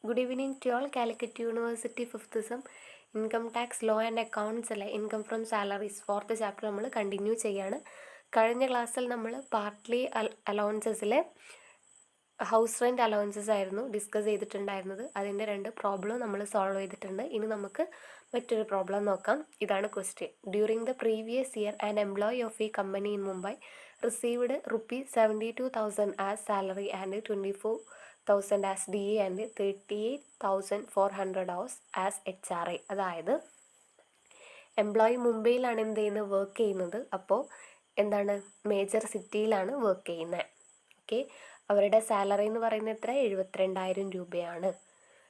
Good evening to all. Calicut University 5th sem income tax law and accounts അല്ലെ, income from salaries 4th chapter നമ്മൾ continue ചെയ്യാണ്. കഴിഞ്ഞ ക്ലാസ്സിൽ നമ്മൾ partly അലവൻസസിലെ ഹൗസ് റെൻറ്റ് അലവൻസസ് ആയിരുന്നു ഡിസ്കസ് ചെയ്തിട്ടുണ്ടായിരുന്നത്. അതിൻ്റെ 2 പ്രോബ്ലം നമ്മൾ സോൾവ് ചെയ്തിട്ടുണ്ട്. ഇനി നമുക്ക് മറ്റൊരു പ്രോബ്ലം നോക്കാം. ഇതാണ് question. During the previous year an employee of A company in Mumbai received ₹72,000 as salary and 24,000 as DA and 38,400 as HRA. അതായത് എംപ്ലോയി മുംബൈയിലാണ് എന്ത് ചെയ്യുന്നത്, വർക്ക് ചെയ്യുന്നത്. അപ്പോൾ എന്താണ്, മേജർ സിറ്റിയിലാണ് വർക്ക് ചെയ്യുന്നത്. ഓക്കെ, അവരുടെ സാലറി എന്ന് പറയുന്നത് എത്ര, 72,000 രൂപയാണ്.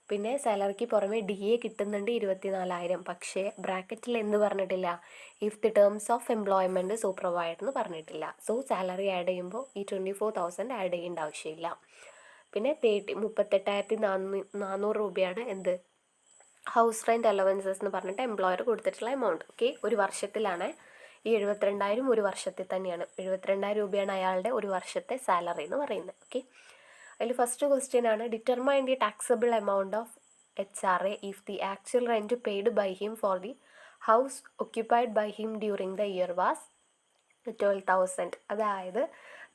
പിന്നെ സാലറിക്ക് പുറമെ DA കിട്ടുന്നുണ്ട് 24,000. പക്ഷേ ബ്രാക്കറ്റിൽ എന്ന് പറഞ്ഞിട്ടില്ല, if the terms of employment supervised എന്ന് പറഞ്ഞിട്ടില്ല. സോ സാലറി ആഡ് ചെയ്യുമ്പോൾ ഈ 24,000 ആഡ് ചെയ്യേണ്ട ആവശ്യമില്ല. പിന്നെ 38,400 രൂപയാണ് എന്ത്, ഹൗസ് റെൻറ്റ് അലവൻസസ് എന്ന് പറഞ്ഞിട്ട് എംപ്ലോയർ കൊടുത്തിട്ടുള്ള എമൗണ്ട്. ഓക്കെ, ഒരു വർഷത്തിലാണ്. ഈ 72,000 ഒരു വർഷത്തിൽ തന്നെയാണ്. 72,000 രൂപയാണ് അയാളുടെ ഒരു വർഷത്തെ സാലറി എന്ന് പറയുന്നത്. ഓക്കെ, അതിൽ ഫസ്റ്റ് ക്വസ്റ്റ്യൻ ആണ്, determine the taxable amount of HRA if the actual rent paid by him for the house occupied by him during the year was 12,000. അതായത്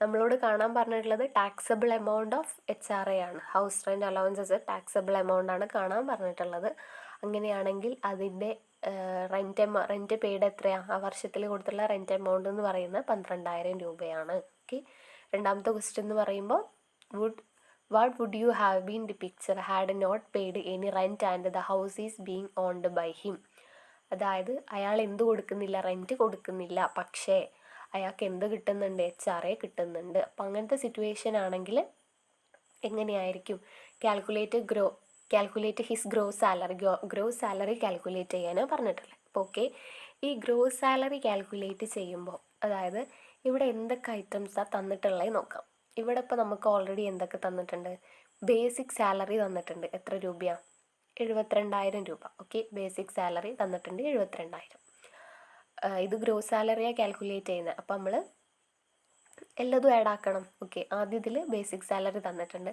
നമ്മളോട് കാണാൻ പറഞ്ഞിട്ടുള്ളത് ടാക്സബിൾ എമൗണ്ട് ഓഫ് HRA ആണ്. House rent allowances taxable amount ആണ് കാണാൻ പറഞ്ഞിട്ടുള്ളത്. അങ്ങനെയാണെങ്കിൽ അതിൻ്റെ റെൻറ്റ് പെയ്ഡ് എത്രയാണ്, ആ വർഷത്തിൽ കൊടുത്തുള്ള റെൻറ്റ് എമൗണ്ട് എന്ന് പറയുന്നത് 12,000 രൂപയാണ്. ഓക്കെ, രണ്ടാമത്തെ ക്വസ്റ്റ്യൻ എന്ന് പറയുമ്പോൾ what would you have been the picture had not paid any rent and the house is being owned by him. അതായത് അയാൾ എന്ത് കൊടുക്കുന്നില്ല, റെൻറ്റ് കൊടുക്കുന്നില്ല, പക്ഷേ അയാൾക്ക് എന്ത് കിട്ടുന്നുണ്ട്, HRA കിട്ടുന്നുണ്ട്. അപ്പം അങ്ങനത്തെ സിറ്റുവേഷൻ ആണെങ്കിൽ എങ്ങനെയായിരിക്കും, calculate his gross salary calculate ചെയ്യാനാണ് പറഞ്ഞിട്ടുള്ളത്. അപ്പോൾ ഓക്കെ, ഈ ഗ്രോസ് സാലറി കാൽക്കുലേറ്റ് ചെയ്യുമ്പോൾ അതായത് ഇവിടെ എന്തൊക്കെ ഐറ്റംസാണ് തന്നിട്ടുള്ളത് നോക്കാം. ഇവിടെ ഇപ്പോൾ നമുക്ക് ഓൾറെഡി എന്തൊക്കെ തന്നിട്ടുണ്ട്, ബേസിക് സാലറി തന്നിട്ടുണ്ട്. എത്ര രൂപയാണ്, 72,000 രൂപ. ഓക്കെ, ബേസിക് സാലറി തന്നിട്ടുണ്ട് 72,000. ഇത് ഗ്രോസ് സാലറിയാണ് കാൽക്കുലേറ്റ് ചെയ്യുന്നത്. അപ്പം നമ്മൾ എല്ലതും ആഡ് ആക്കണം. ഓക്കെ, ആദ്യം ഇതിൽ ബേസിക് സാലറി തന്നിട്ടുണ്ട്,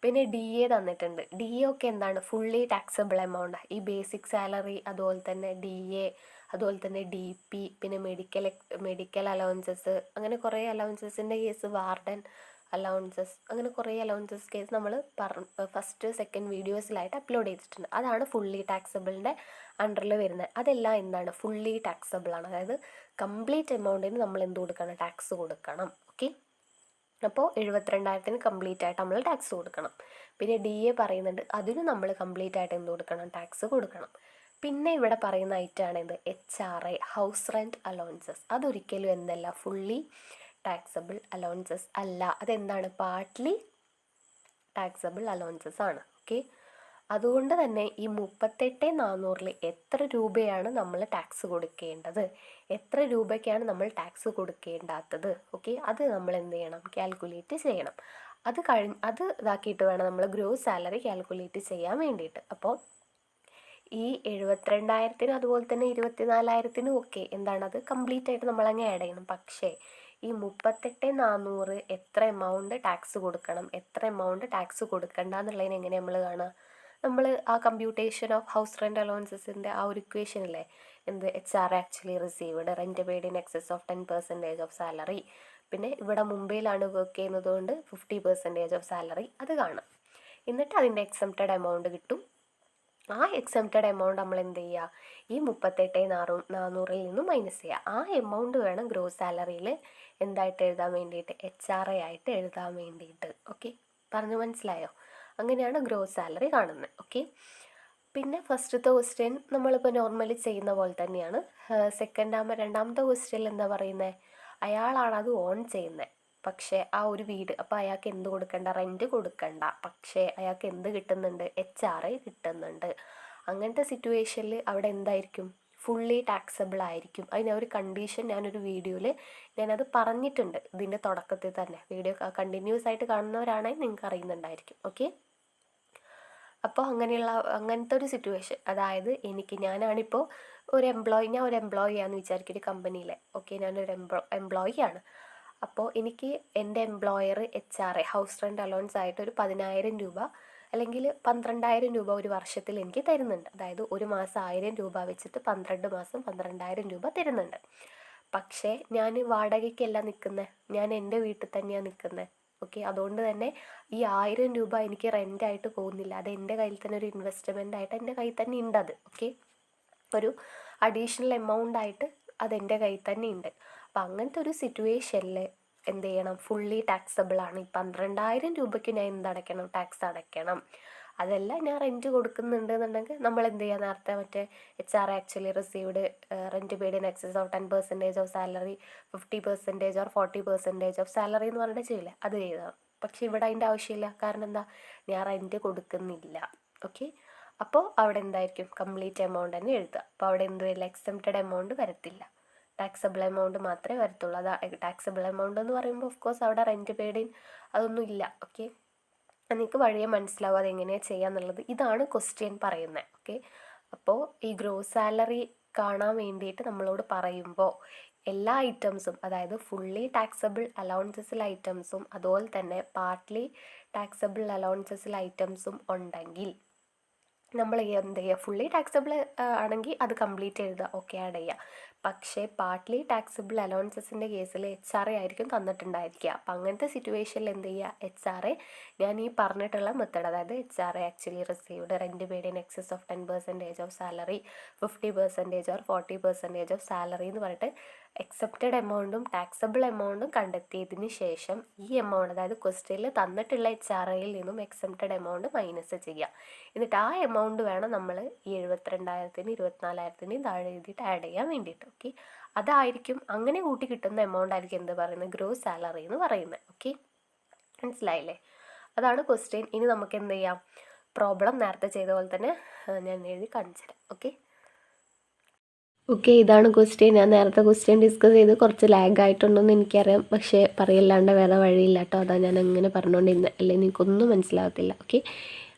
പിന്നെ DA തന്നിട്ടുണ്ട്. DA ഒക്കെ എന്താണ്, ഫുള്ളി ടാക്സബിൾ എമൗണ്ട്. ഈ ബേസിക് സാലറി, അതുപോലെ തന്നെ DA, അതുപോലെ തന്നെ DP, പിന്നെ മെഡിക്കൽ അലവൻസസ്, അങ്ങനെ കുറേ അലവൻസസിൻ്റെ കേസ്, വാർഡൻ അലവൻസസ്, അങ്ങനെ കുറേ അലവൻസസ് കേസ് നമ്മൾ ഫസ്റ്റ് സെക്കൻഡ് വീഡിയോസിലായിട്ട് അപ്ലോഡ് ചെയ്തിട്ടുണ്ട്. അതാണ് ഫുള്ളി ടാക്സബിളിൻ്റെ അണ്ടറിൽ വരുന്നത്. അതെല്ലാം എന്താണ്, ഫുള്ളി ടാക്സബിൾ ആണ്. അതായത് കംപ്ലീറ്റ് എമൗണ്ടിന് നമ്മൾ എന്ത് കൊടുക്കണം, ടാക്സ് കൊടുക്കണം. ഓക്കെ, അപ്പോൾ 72,000 കംപ്ലീറ്റ് ആയിട്ട് നമ്മൾ ടാക്സ് കൊടുക്കണം. പിന്നെ DA പറയുന്നുണ്ട്, അതിന് നമ്മൾ കംപ്ലീറ്റ് ആയിട്ട് എന്ത് കൊടുക്കണം, ടാക്സ് കൊടുക്കണം. പിന്നെ ഇവിടെ പറയുന്ന ഐറ്റമാണ് ഇത് HRA, ഹൗസ് റെൻറ്റ് അലവൻസസ്. അതൊരിക്കലും എന്തല്ല, ഫുള്ളി ടാക്സബിൾ അലവൻസസ് അല്ല. അതെന്താണ്, പാർട്ട്ലി ടാക്സബിൾ അലവൻസസ് ആണ്. ഓക്കെ, അതുകൊണ്ട് തന്നെ ഈ 38,400 എത്ര രൂപയാണ് നമ്മൾ ടാക്സ് കൊടുക്കേണ്ടത്, എത്ര രൂപയ്ക്കാണ് നമ്മൾ ടാക്സ് കൊടുക്കേണ്ടാത്തത്, ഓക്കെ, അത് നമ്മൾ എന്ത് ചെയ്യണം, കാൽക്കുലേറ്റ് ചെയ്യണം. അത് ഇതാക്കിയിട്ട് വേണം നമ്മൾ ഗ്രോസ് സാലറി കാൽക്കുലേറ്റ് ചെയ്യാൻ വേണ്ടിയിട്ട്. അപ്പോൾ ഈ 72,000 അതുപോലെ തന്നെ 24,000 ഒക്കെ എന്താണ്, അത് കംപ്ലീറ്റ് ആയിട്ട് നമ്മളങ്ങ് ആഡ് ചെയ്യണം. പക്ഷേ ഈ 38,400 എത്ര എമൗണ്ട് ടാക്സ് കൊടുക്കണം, എത്ര എമൗണ്ട് ടാക്സ് കൊടുക്കണ്ട എന്നുള്ളതിന് എങ്ങനെ നമ്മൾ കാണുക, നമ്മൾ ആ കമ്പ്യൂട്ടേഷൻ ഓഫ് ഹൗസ് റെൻറ്റ് അലവൻസസിൻ്റെ ആ ഒരു ഇക്വേഷൻ ഇല്ലേ, എന്ത് HRA actually received, rent paid in excess of 10% of salary, പിന്നെ ഇവിടെ മുംബൈയിലാണ് വർക്ക് ചെയ്യുന്നത് കൊണ്ട് 50% ഓഫ് സാലറി, അത് കാണാം. എന്നിട്ട് അതിൻ്റെ എക്സംപ്റ്റഡ് എമൗണ്ട് കിട്ടും. ആ എക്സംപ്റ്റഡ് എമൗണ്ട് നമ്മൾ എന്ത് ചെയ്യുക, ഈ 38,400 നിന്നും മൈനസ് ചെയ്യുക. ആ എമൗണ്ട് വേണം ഗ്രോസ് സാലറിയിൽ എന്തായിട്ട് എഴുതാൻ വേണ്ടിയിട്ട്, HRA ആയിട്ട് എഴുതാൻ വേണ്ടിയിട്ട്. ഓക്കെ, പറഞ്ഞു മനസ്സിലായോ? അങ്ങനെയാണ് ഗ്രോസ് സാലറി കാണുന്നത്. ഓക്കെ, പിന്നെ ഫസ്റ്റത്തെ ക്വസ്റ്റ്യൻ നമ്മളിപ്പോൾ നോർമലി ചെയ്യുന്ന പോലെ തന്നെയാണ്. രണ്ടാമത്തെ ക്വസ്റ്റ്യനിൽ എന്താ പറയുന്നത്, അയാളാണ് അത് ഓൺ ചെയ്യുന്നത്. പക്ഷേ ആ ഒരു വീട്, അപ്പോൾ അയാൾക്ക് എന്ത് കൊടുക്കണ്ട, റെൻറ്റ് കൊടുക്കണ്ട, പക്ഷേ അയാൾക്ക് എന്ത് കിട്ടുന്നുണ്ട്, HRA കിട്ടുന്നുണ്ട്. അങ്ങനത്തെ സിറ്റുവേഷനിൽ അവിടെ എന്തായിരിക്കും, ഫുള്ളി ടാക്സബിൾ ആയിരിക്കും. അതിന് ഒരു കണ്ടീഷൻ ഞാനൊരു വീഡിയോയിൽ ഞാനത് പറഞ്ഞിട്ടുണ്ട്, ഇതിൻ്റെ തുടക്കത്തിൽ തന്നെ. വീഡിയോ കണ്ടിന്യൂസ് ആയിട്ട് കാണുന്നവരാണെങ്കിൽ നിങ്ങൾക്ക് അറിയുന്നുണ്ടായിരിക്കും. ഓക്കെ, അപ്പോൾ അങ്ങനത്തെ ഒരു സിറ്റുവേഷൻ, അതായത് ഞാനാണിപ്പോൾ ഞാൻ ഒരു എംപ്ലോയി ആണെന്ന് വിചാരിക്കും ഒരു കമ്പനിയിലെ. ഓക്കെ, ഞാനൊരു എംപ്ലോയി ആണ്. അപ്പോൾ എനിക്ക് എൻ്റെ employer HRA house rent allowance ആയിട്ട് ഒരു 10,000 രൂപ അല്ലെങ്കിൽ 12,000 രൂപ ഒരു വർഷത്തിൽ എനിക്ക് തരുന്നുണ്ട്. അതായത് ഒരു മാസം 1,000 രൂപ വെച്ചിട്ട് 12 മാസം 12,000 രൂപ തരുന്നുണ്ട്. പക്ഷേ ഞാൻ വാടകയ്ക്കല്ല നിൽക്കുന്നത്, ഞാൻ എൻ്റെ വീട്ടിൽ തന്നെയാണ് നിൽക്കുന്നത്. ഓക്കെ, അതുകൊണ്ട് തന്നെ ഈ 1,000 രൂപ എനിക്ക് റെൻ്റായിട്ട് പോകുന്നില്ല. അത് എൻ്റെ കയ്യിൽ തന്നെ ഒരു ഇൻവെസ്റ്റ്മെൻ്റ് ആയിട്ട് എൻ്റെ കയ്യിൽ തന്നെ ഉണ്ട്. അത് ഓക്കെ, ഒരു അഡീഷണൽ എമൗണ്ട് ആയിട്ട് അതെൻ്റെ കയ്യിൽ തന്നെ ഉണ്ട്. അപ്പം അങ്ങനത്തെ ഒരു സിറ്റുവേഷനിൽ എന്ത് ചെയ്യണം, ഫുള്ളി ടാക്സബിൾ ആണ്. ഈ 12,000 രൂപയ്ക്ക് ഞാൻ എന്തടയ്ക്കണം, ടാക്സ് അടയ്ക്കണം. അതല്ല ഞാൻ റെൻറ്റ് കൊടുക്കുന്നുണ്ട് എന്നുണ്ടെങ്കിൽ നമ്മൾ എന്ത് ചെയ്യുക, നേരത്തെ മറ്റേ HR actually received rent paid in excess of 10% of salary, 50% or 40% of salary എന്ന് പറഞ്ഞിട്ട് ചെയ്യില്ല, അത് ചെയ്തതാണ്. പക്ഷെ ഇവിടെ അതിൻ്റെ ആവശ്യമില്ല. കാരണം എന്താ, ഞാൻ റെൻറ്റ് കൊടുക്കുന്നില്ല. ഓക്കെ, അപ്പോൾ അവിടെ എന്തായിരിക്കും, കംപ്ലീറ്റ് എമൗണ്ട് തന്നെ എഴുതുക. അപ്പോൾ അവിടെ എന്ത് വരില്ല, എക്സംപ്റ്റഡ് എമൗണ്ട് വരത്തില്ല, ടാക്സബിൾ എമൗണ്ട് മാത്രമേ വരത്തുള്ളൂ. അതാ ടാക്സബിൾ എമൗണ്ട് എന്ന് പറയുമ്പോൾ ഓഫ് കോഴ്സ് അവിടെ റെൻറ്റ് പെയ്ഡ് ഇൻ അതൊന്നും ഇല്ല. ഓക്കെ, നിങ്ങൾക്ക് വഴിയെ മനസ്സിലാവും അതെങ്ങനെയാണ് ചെയ്യാന്നുള്ളത്. ഇതാണ് ക്വസ്റ്റ്യൻ പറയുന്നത്. ഓക്കെ, അപ്പോൾ ഈ ഗ്രോസ് സാലറി കാണാൻ വേണ്ടിയിട്ട് നമ്മളോട് പറയുമ്പോൾ എല്ലാ ഐറ്റംസും, അതായത് ഫുള്ളി ടാക്സബിൾ അലൗവൻസസിൽ ഐറ്റംസും അതുപോലെ തന്നെ പാർട്ട്ലി ടാക്സബിൾ അലൗവൻസസിൽ ഐറ്റംസും ഉണ്ടെങ്കിൽ നമ്മൾ എന്ത് ചെയ്യുക, ഫുള്ളി ടാക്സബിൾ ആണെങ്കിൽ അത് കംപ്ലീറ്റ് എഴുതുക, ഓക്കെ, ആഡ് ചെയ്യുക. പക്ഷേ പാർട്ട്ലി ടാക്സബിൾ അലൗവൻസസിൻ്റെ കേസിൽ HRA ആയിരിക്കും തന്നിട്ടുണ്ടായിരിക്കുക. അപ്പം അങ്ങനത്തെ സിറ്റുവേഷനിൽ എന്ത് ചെയ്യുക, HRA ഞാൻ ഈ പറഞ്ഞിട്ടുള്ള മെത്തേഡ്, അതായത് HRA actually received rent paid in excess of 10% of salary, 50% or 40% of salary എന്ന് പറഞ്ഞിട്ട് എക്സെപ്റ്റഡ് എമൗണ്ടും ടാക്സബിൾ എമൗണ്ടും കണ്ടെത്തിയതിന് ശേഷം ഈ എമൗണ്ട്, അതായത് ക്വസ്റ്റ്യനിൽ തന്നിട്ടുള്ള HRAയിൽ നിന്നും എക്സെപ്റ്റഡ് എമൗണ്ട് മൈനസ് ചെയ്യുക. എന്നിട്ട് ആ എമൗണ്ട് വേണം നമ്മൾ ഈ 72,000-നും 24,000-നും താഴെ എഴുതിയിട്ട് ആഡ് ചെയ്യാൻ വേണ്ടിയിട്ട്. ഓക്കെ, അതായിരിക്കും, അങ്ങനെ കൂട്ടി കിട്ടുന്ന എമൗണ്ട് ആയിരിക്കും എന്ത് പറയുന്നത്, ഗ്രോസ് സാലറി എന്ന് പറയുന്നത്. ഓക്കെ, മനസ്സിലായില്ലേ? അതാണ് ക്വസ്റ്റ്യൻ. ഇനി നമുക്ക് എന്ത് ചെയ്യാം, പ്രോബ്ലം നേരത്തെ ചെയ്ത പോലെ തന്നെ ഞാൻ എഴുതി കാണിച്ചു തരാം. ഓക്കെ, ഇതാണ് ക്വസ്റ്റ്യൻ. ഞാൻ നേരത്തെ ക്വസ്റ്റ്യൻ ഡിസ്കസ് ചെയ്ത് കുറച്ച് ലാഗ് ആയിട്ടുണ്ടെന്ന് എനിക്കറിയാം, പക്ഷേ പറയില്ലാണ്ട് വേറെ വഴിയില്ല കേട്ടോ. അതാണ് ഞാൻ അങ്ങനെ പറഞ്ഞുകൊണ്ടിരുന്നത്, അല്ലെങ്കിൽ നിങ്ങൾക്കൊന്നും മനസ്സിലാകത്തില്ല. ഓക്കെ,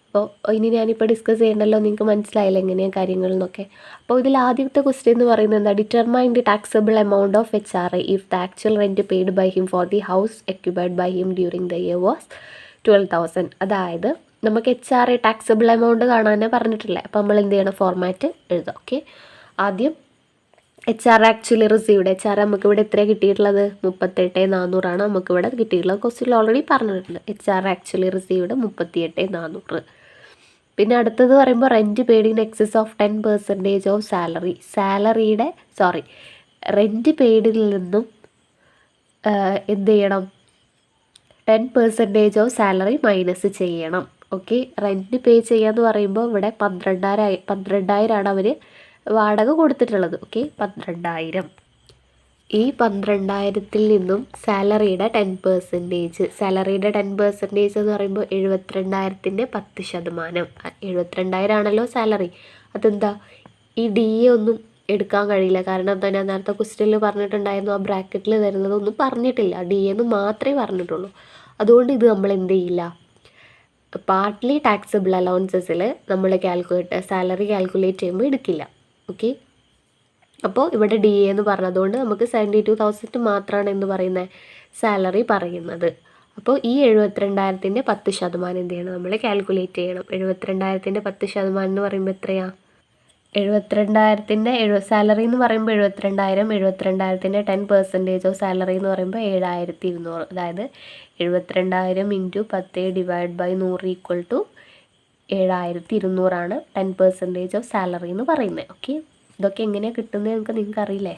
അപ്പോൾ ഇനി ഞാനിപ്പോൾ ഡിസ്കസ് ചെയ്യണ്ടല്ലോ, നിങ്ങൾക്ക് മനസ്സിലായില്ല എങ്ങനെയാണ് കാര്യങ്ങൾ എന്നൊക്കെ. അപ്പോൾ ഇതിൽ ആദ്യത്തെ ക്വസ്റ്റ്യൻ എന്ന് പറയുന്നത് എന്താ, determine the taxable amount of HRA if the actual rent paid by him for the house occupied by him during the year was 12,000. അതായത് നമുക്ക് HRA ടാക്സബിൾ എമൗണ്ട് കാണാനേ പറഞ്ഞിട്ടില്ലേ. അപ്പോൾ നമ്മൾ എന്ത് ചെയ്യണം, ഫോർമാറ്റ് എഴുതാം. ഓക്കെ, ആദ്യം HR ആക്ച്വലി റിസീവ്ഡ്, HR നമുക്ക് ഇവിടെ എത്രയാണ് കിട്ടിയിട്ടുള്ളത്, 38,400 നമുക്കിവിടെ കിട്ടിയിട്ടുള്ളത്. ക്വസ്റ്റ്യൻ ഓൾറെഡി പറഞ്ഞിട്ടുണ്ട്, HR ആക്ച്വലി റിസീവ്ഡ് 38,400. പിന്നെ അടുത്തത് പറയുമ്പോൾ rent paid in excess of 10% of salary, rent പെയ്ഡിൽ നിന്നും എന്ത് ചെയ്യണം, 10% ഓഫ് സാലറി മൈനസ് ചെയ്യണം. ഓക്കെ, റെൻറ്റ് പേ ചെയ്യാന്ന് പറയുമ്പോൾ ഇവിടെ 12,000 അവർ വാടക കൊടുത്തിട്ടുള്ളത്. ഓക്കെ, 12,000. ഈ 12,000-ൽ നിന്നും സാലറിയുടെ 10%, സാലറിയുടെ 10% എന്ന് പറയുമ്പോൾ 72,000-ൻ്റെ 10%. 72,000 ആണല്ലോ സാലറി. അതെന്താ, ഈ DA ഒന്നും എടുക്കാൻ കഴിയില്ല. കാരണം എന്താ, ഞാൻ നേരത്തെ ക്വസ്റ്റ്യനിൽ പറഞ്ഞിട്ടുണ്ടായിരുന്നു, ആ ബ്രാക്കറ്റിൽ തരുന്നതൊന്നും പറഞ്ഞിട്ടില്ല, DA എന്ന് മാത്രമേ പറഞ്ഞിട്ടുള്ളൂ. അതുകൊണ്ട് ഇത് നമ്മൾ എന്ത് ചെയ്യില്ല, പാർട്ട്ലി ടാക്സബിൾ അലൗവൻസസിൽ നമ്മൾ സാലറി കാൽക്കുലേറ്റ് ചെയ്യുമ്പോൾ എടുക്കില്ല. ഓക്കെ, അപ്പോൾ ഇവിടെ DA എന്ന് പറഞ്ഞതുകൊണ്ട് നമുക്ക് 72,000 മാത്രമാണ് എന്ന് പറയുന്ന സാലറി പറയുന്നത്. അപ്പോൾ ഈ 72,000-ൻ്റെ 10% എന്ത് ചെയ്യണം, നമ്മൾ കാൽക്കുലേറ്റ് ചെയ്യണം. 72,000-ൻ്റെ 10% എന്ന് പറയുമ്പോൾ എത്രയാണ്, 72,000-ൻ്റെ സാലറി എന്ന് പറയുമ്പോൾ 72,000, 72,000-ൻ്റെ 10% ഓഫ് സാലറി എന്ന് പറയുമ്പോൾ 7,200. അതായത് 72,000 × 10/100 = 7,200 10% ഓഫ് സാലറി എന്ന് പറയുന്നത്. ഓക്കെ, ഇതൊക്കെ എങ്ങനെയാണ് കിട്ടുന്നത് നിങ്ങൾക്ക് അറിയില്ലേ.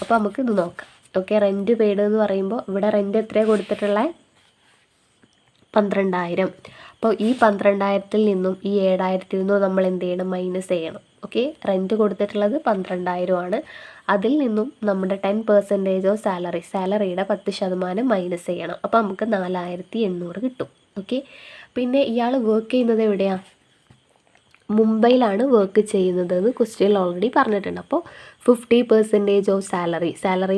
അപ്പോൾ നമുക്ക് ഇത് നോക്കാം. ഓക്കെ, റെൻറ്റ് പെയ്ഡ് എന്ന് പറയുമ്പോൾ ഇവിടെ റെൻറ്റ് എത്രയാണ് കൊടുത്തിട്ടുള്ളത്, 12,000. അപ്പോൾ ഈ 12,000-ൽ നിന്നും ഈ 7,200 നമ്മൾ എന്ത് ചെയ്യണം, മൈനസ് ചെയ്യണം. ഓക്കെ, റെൻറ്റ് കൊടുത്തിട്ടുള്ളത് 12,000 ആണ്. അതിൽ നിന്നും നമ്മുടെ 10% ഓഫ് സാലറിയുടെ 10% മൈനസ് ചെയ്യണം. അപ്പോൾ നമുക്ക് 4,800 കിട്ടും. ഓക്കെ, പിന്നെ ഇയാൾ വർക്ക് ചെയ്യുന്നത് എവിടെയാണ്, മുംബൈയിലാണ് വർക്ക് ചെയ്യുന്നതെന്ന് ക്വസ്റ്റ്യനിൽ ഓൾറെഡി പറഞ്ഞിട്ടുണ്ട്. അപ്പോൾ 50% ഓഫ് സാലറി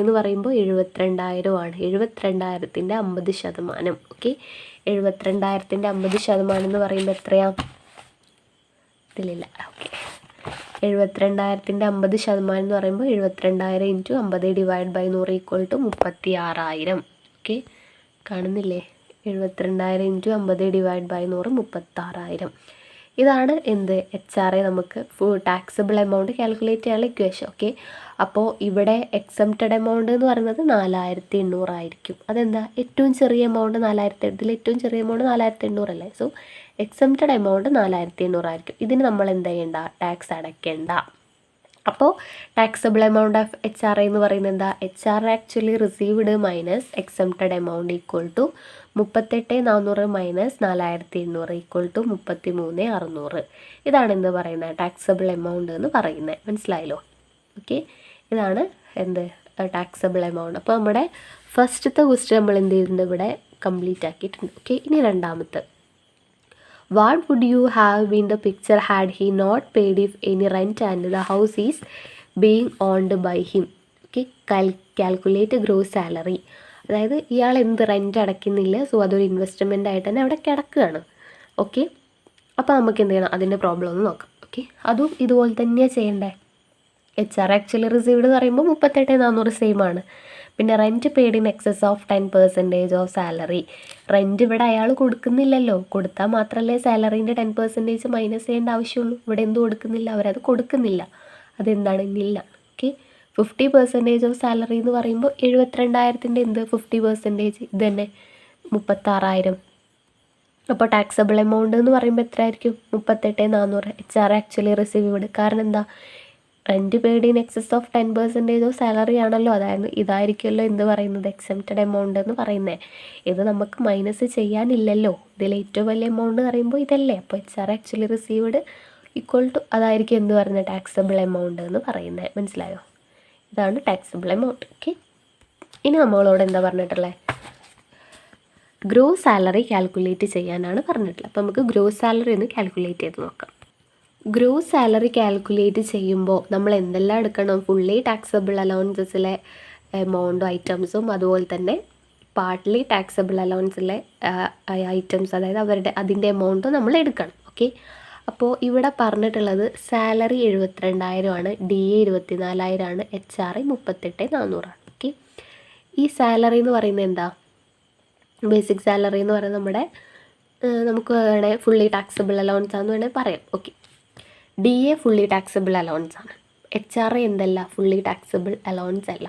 എന്ന് പറയുമ്പോൾ 72,000 ആണ്. 72,000-ൻ്റെ 50%. ഓക്കെ, 72,000-ൻ്റെ 50% എന്ന് പറയുമ്പോൾ എത്രയാണ്, ഇതിലില്ല. ഓക്കെ, 72,000-ൻ്റെ 50% എന്ന് പറയുമ്പോൾ 72,000 × 50/100 = 36,000. ഓക്കെ, കാണുന്നില്ലേ, 72,000 ഇൻറ്റു 50 ഡിവൈഡ് ബൈ 100 36,000. ഇതാണ് എന്ത് HRA നമുക്ക് ടാക്സബിൾ എമൗണ്ട് കാൽക്കുലേറ്റ് ചെയ്യാനുള്ള ഇക്വേഷൻ. ഓക്കെ, അപ്പോൾ ഇവിടെ എക്സംപ്റ്റഡ് എമൗണ്ട് എന്ന് പറയുന്നത് 4,800 ആയിരിക്കും. അതെന്താ, ഏറ്റവും ചെറിയ എമൗണ്ട് 4,800, ഇതിൽ ഏറ്റവും ചെറിയ എമൗണ്ട് 4,800 അല്ലേ. സോ എക്സംപ്റ്റഡ് എമൗണ്ട് 4,800 ആയിരിക്കും. ഇതിന് നമ്മൾ എന്ത് ചെയ്യേണ്ട, ടാക്സ് അടയ്ക്കേണ്ട. അപ്പോൾ ടാക്സബിൾ എമൗണ്ട് ഓഫ് HRA എന്ന് പറയുന്നത് എന്താ, HR actually received minus exempted amount equal to 38,400 minus 4,800 equal to 33,600. ഇതാണ് എന്ത് പറയുന്നത്, ടാക്സബിൾ എമൗണ്ട് എന്ന് പറയുന്നത്. മനസ്സിലായല്ലോ? ഓക്കെ, ഇതാണ് എന്ത് ടാക്സബിൾ എമൗണ്ട്. അപ്പോൾ നമ്മുടെ ഫസ്റ്റത്തെ ക്വസ്റ്റ്യൻ നമ്മൾ എന്ത് ചെയ്തിട്ടുണ്ട്, ഇവിടെ കംപ്ലീറ്റ് ആക്കിയിട്ടുണ്ട്. ഓക്കെ, ഇനി രണ്ടാമത്തെ, what would you have been the picture had he not paid if any rent and the house is being owned by him? Okay, calculate gross salary. അതായത് ഇയാൾ എന്ത് റെൻ്റ് അടയ്ക്കുന്നില്ല, സോ അതൊരു ഇൻവെസ്റ്റ്മെൻ്റ് ആയിട്ട് തന്നെ അവിടെ കിടക്കുകയാണ്. ഓക്കെ, അപ്പോൾ നമുക്ക് എന്ത് ചെയ്യണം, അതിൻ്റെ പ്രോബ്ലം ഒന്ന് നോക്കാം. ഓക്കെ, അതും ഇതുപോലെ തന്നെയാണ് ചെയ്യേണ്ടത്. HR ആക്ച്വലി റിസീവ്ഡ് എന്ന് പറയുമ്പോൾ 38,400 സെയിം ആണ്. പിന്നെ rent paid in excess of 10% of salary. Rent ഇവിടെ അയാൾ കൊടുക്കുന്നില്ലല്ലോ, കൊടുത്താൽ മാത്രമല്ലേ സാലറീൻ്റെ 10% മൈനസ് ചെയ്യേണ്ട ആവശ്യമുള്ളൂ. ഇവിടെ എന്ത് കൊടുക്കുന്നില്ല, അവരത് കൊടുക്കുന്നില്ല. അതെന്താണ്, നില്ല. ഓക്കെ, 50% ഓഫ് സാലറി എന്ന് പറയുമ്പോൾ 72,000 എന്ത് 50% ഇത് തന്നെ 36,000. അപ്പോൾ ടാക്സബിൾ എമൗണ്ട് എന്ന് പറയുമ്പോൾ എത്ര ആയിരിക്കും, 38,400. HR actually received. കാരണം എന്താ, rent paid in excess of 10% of salary ആണല്ലോ. അതായത് ഇതായിരിക്കുമല്ലോ എന്ത് പറയുന്നത്, എക്സംപ്റ്റഡ് എമൗണ്ട് എന്ന് പറയുന്നത്. ഇത് നമുക്ക് മൈനസ് ചെയ്യാനില്ലല്ലോ. ഇതിൽ ഏറ്റവും വലിയ എമൗണ്ട് എന്ന് പറയുമ്പോൾ ഇതല്ലേ. അപ്പോൾ HR actually received equal to അതായിരിക്കും എന്ത് പറയുന്നത്, ടാക്സബിൾ എമൗണ്ട് എന്ന് പറയുന്നത്. മനസ്സിലായോ? ഇതാണ് ടാക്സബിൾ എമൗണ്ട്. ഓക്കെ, ഇനി നമ്മളോട് എന്താ പറഞ്ഞിട്ടുള്ളത്, ഗ്രോസ് സാലറി കാൽക്കുലേറ്റ് ചെയ്യാനാണ് പറഞ്ഞിട്ടുള്ളത്. അപ്പോൾ നമുക്ക് ഗ്രോസ് സാലറി ഒന്ന് കാൽക്കുലേറ്റ് ചെയ്ത് നോക്കാം. ഗ്രോസ് സാലറി കാൽക്കുലേറ്റ് ചെയ്യുമ്പോൾ നമ്മൾ എന്തെല്ലാം എടുക്കണം, ഫുള്ളി ടാക്സബിൾ അലവൻസസിലെ എമൗണ്ടും ഐറ്റംസും, അതുപോലെ തന്നെ പാർട്ട്ലി ടാക്സബിൾ അലവൻസിലെ ഐറ്റംസ്, അതായത് അതിൻ്റെ എമൗണ്ടും നമ്മൾ എടുക്കണം. ഓക്കെ, അപ്പോൾ ഇവിടെ പറഞ്ഞിട്ടുള്ളത് സാലറി 72,000 ആണ്, DA 24,000 ആണ്, HRA 38,400 ആണ്. ഓക്കെ, ഈ സാലറി എന്ന് പറയുന്നത് എന്താ, ബേസിക് സാലറി എന്ന് പറയുന്നത് നമ്മുടെ നമുക്ക് വേണേൽ ഫുള്ളി ടാക്സബിൾ അലവൻസ് ആണെന്ന് വേണേൽ പറയാം. Okay, DA fully taxable allowance ആണ്. HRA എന്തല്ല, ഫുള്ളി ടാക്സബിൾ അലവൻസ് അല്ല,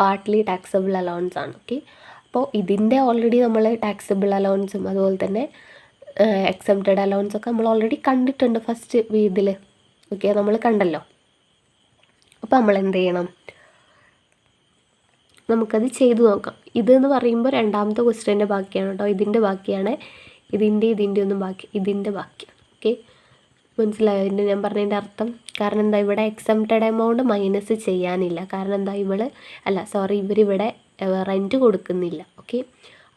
പാർട്ട്ലി ടാക്സബിൾ അലവൻസ് ആണ്. ഓക്കെ, അപ്പോൾ ഇതിൻ്റെ ഓൾറെഡി നമ്മൾ ടാക്സബിൾ അലവൻസും അതുപോലെ തന്നെ എക്സംപ്റ്റഡ് അലവൻസ് ഒക്കെ നമ്മൾ ഓൾറെഡി കണ്ടിട്ടുണ്ട് ഫസ്റ്റ് ഇതിൽ. ഓക്കെ, നമ്മൾ കണ്ടല്ലോ. അപ്പോൾ നമ്മൾ എന്ത് ചെയ്യണം, നമുക്കത് ചെയ്തു നോക്കാം. ഇതെന്ന് പറയുമ്പോൾ രണ്ടാമത്തെ ക്വസ്റ്റ്യൻ്റെ ബാക്കിയാണ് കേട്ടോ, ഇതിൻ്റെ ബാക്കിയാണ്. ഇതിൻ്റെ ഒന്നും ബാക്കി, ഇതിൻ്റെ ബാക്കിയാണ്. ഓക്കെ, മനസ്സിലായോ ഇതിൻ്റെ ഞാൻ പറഞ്ഞതിൻ്റെ അർത്ഥം? കാരണം എന്താ, ഇവിടെ എക്സംപ്റ്റഡ് എമൗണ്ട് മൈനസ് ചെയ്യാനില്ല. കാരണം എന്താ, ഇവരിവിടെ റെൻറ്റ് കൊടുക്കുന്നില്ല. ഓക്കെ,